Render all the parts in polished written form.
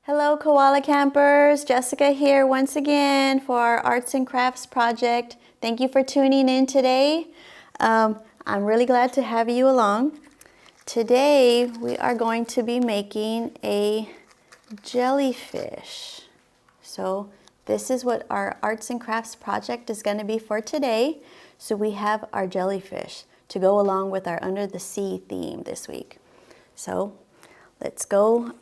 Hello koala campers, Jessica here once again for our arts and crafts project. Thank you for tuning in today. I'm really glad to have you along. Today we are going to be making a jellyfish. So this is what our arts and crafts project is going to be for today. So we have our jellyfish to go along with our under the sea theme this week. So let's go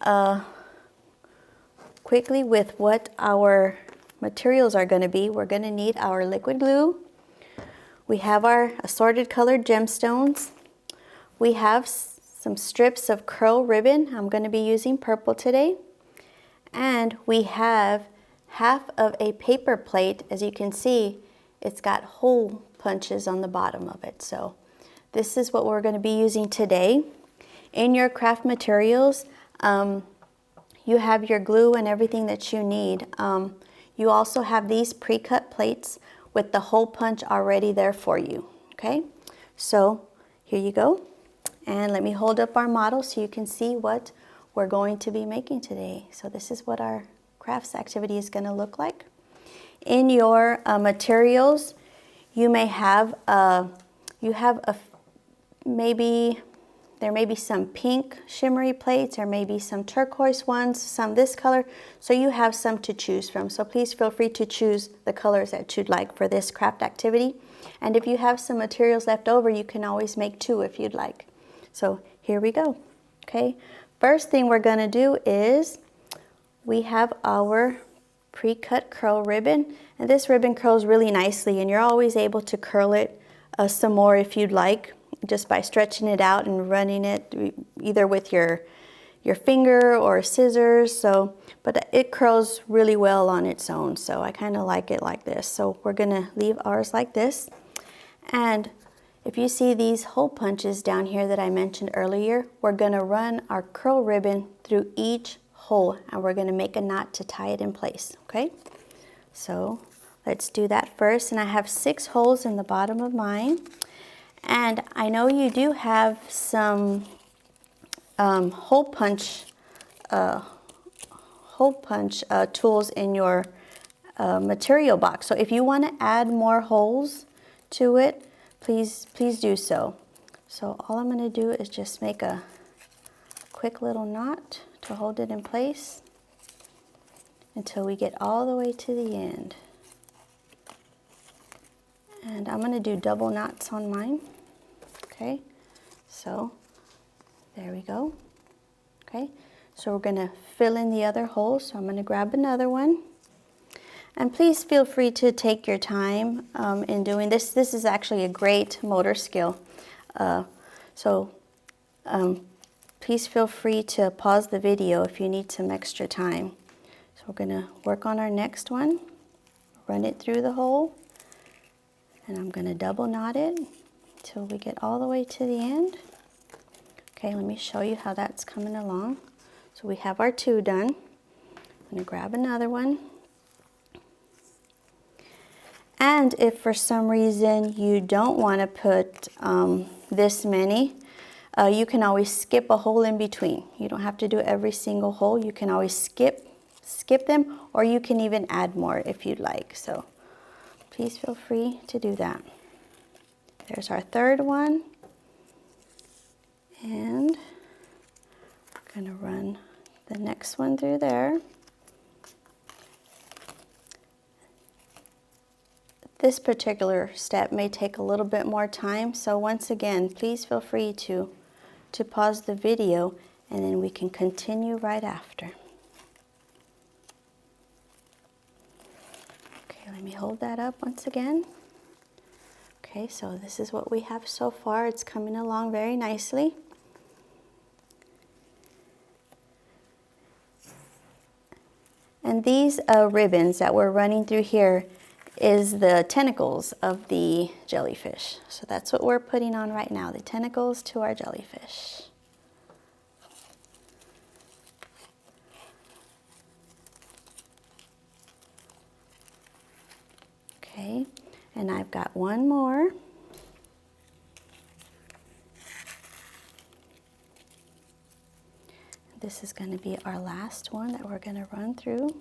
quickly with what our materials are going to be. We're going to need our liquid glue. We have our assorted colored gemstones. We have some strips of curl ribbon. I'm going to be using purple today. And we have half of a paper plate. As you can see, it's got hole punches on the bottom of it. So this is what we're going to be using today. In your craft materials, you have your glue and everything that you need. You also have these pre-cut plates with the hole punch already there for you, okay? So here you go. And let me hold up our model so you can see what we're going to be making today. So this is what our crafts activity is gonna look like. In your materials, you may have, there may be some pink shimmery plates, or maybe some turquoise ones, some this color. So you have some to choose from. So please feel free to choose the colors that you'd like for this craft activity. And if you have some materials left over, you can always make two if you'd like. So here we go, okay? First thing we're gonna do is we have our pre-cut curl ribbon. And this ribbon curls really nicely, and you're always able to curl it some more if you'd like, just by stretching it out and running it either with your finger or scissors. So, but it curls really well on its own. So I kind of like it like this. So we're gonna leave ours like this. And if you see these hole punches down here that I mentioned earlier, we're gonna run our curl ribbon through each hole, and we're gonna make a knot to tie it in place, okay? So let's do that first. And I have 6 holes in the bottom of mine. And I know you do have some hole punch tools in your material box. So if you want to add more holes to it, please do so. So all I'm going to do is just make a quick little knot to hold it in place until we get all the way to the end. And I'm going to do double knots on mine. Okay, so there we go. Okay, so we're going to fill in the other holes. So I'm going to grab another one. And please feel free to take your time in doing this. This is actually a great motor skill. Please feel free to pause the video if you need some extra time. So we're going to work on our next one. Run it through the hole. And I'm going to double knot it until we get all the way to the end. Okay, let me show you how that's coming along. So we have our 2 done. I'm going to grab another one. And if for some reason you don't want to put this many, you can always skip a hole in between. You don't have to do every single hole. You can always skip them, or you can even add more if you'd like. So please feel free to do that. There's our 3rd one. And we're going to run the next one through there. This particular step may take a little bit more time. So once again, please feel free to pause the video, and then we can continue right after. Okay, let me hold that up once again. Okay, so this is what we have so far. It's coming along very nicely. And these ribbons that we're running through here is the tentacles of the jellyfish. So that's what we're putting on right now, the tentacles to our jellyfish. Okay, and I've got one more. This is going to be our last one that we're going to run through.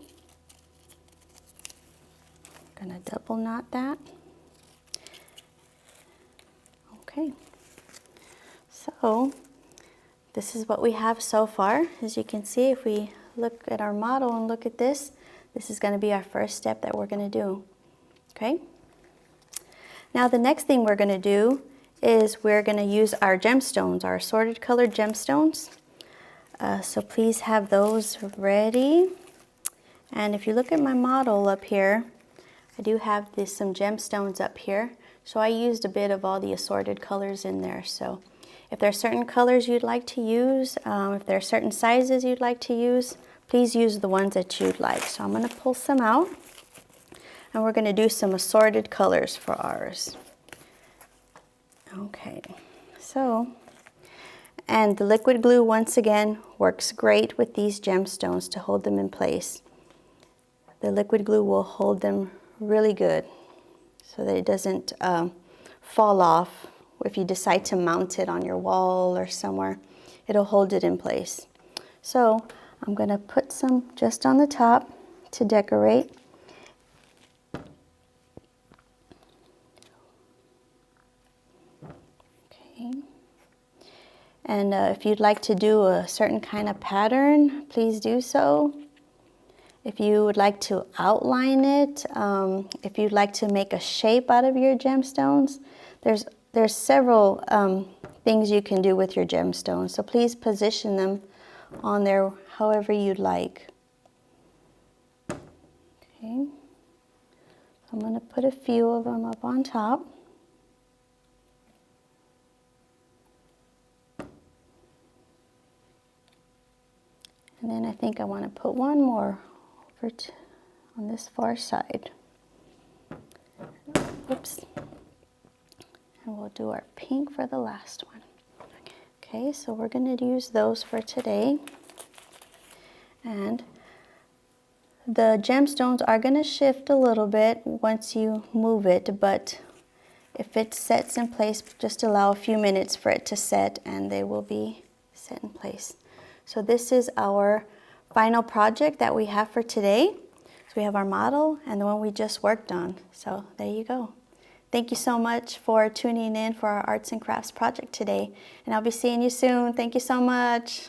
I'm going to double knot that. Okay, so this is what we have so far. As you can see, if we look at our model and look at this, this is going to be our first step that we're going to do. Okay, now the next thing we're going to do is we're going to use our gemstones, our assorted colored gemstones. So please have those ready. And if you look at my model up here, I do have some gemstones up here. So I used a bit of all the assorted colors in there. So if there are certain colors you'd like to use, if there are certain sizes you'd like to use, please use the ones that you'd like. So I'm going to pull some out, and we're going to do some assorted colors for ours. Okay, so, and the liquid glue once again works great with these gemstones to hold them in place. The liquid glue will hold them really good so that it doesn't fall off. If you decide to mount it on your wall or somewhere, it'll hold it in place. So I'm going to put some just on the top to decorate. Okay. And if you'd like to do a certain kind of pattern, please do so. If you would like to outline it, if you'd like to make a shape out of your gemstones, there's several things you can do with your gemstones. So please position them on there however you'd like. Okay. I'm going to put a few of them up on top. And then I think I want to put one more over on this far side. Oops. And we'll do our pink for the last one. Okay, so we're going to use those for today. And the gemstones are going to shift a little bit once you move it, but if it sets in place, just allow a few minutes for it to set and they will be set in place. So this is our final project that we have for today. So we have our model and the one we just worked on. So there you go. Thank you so much for tuning in for our arts and crafts project today. And I'll be seeing you soon. Thank you so much.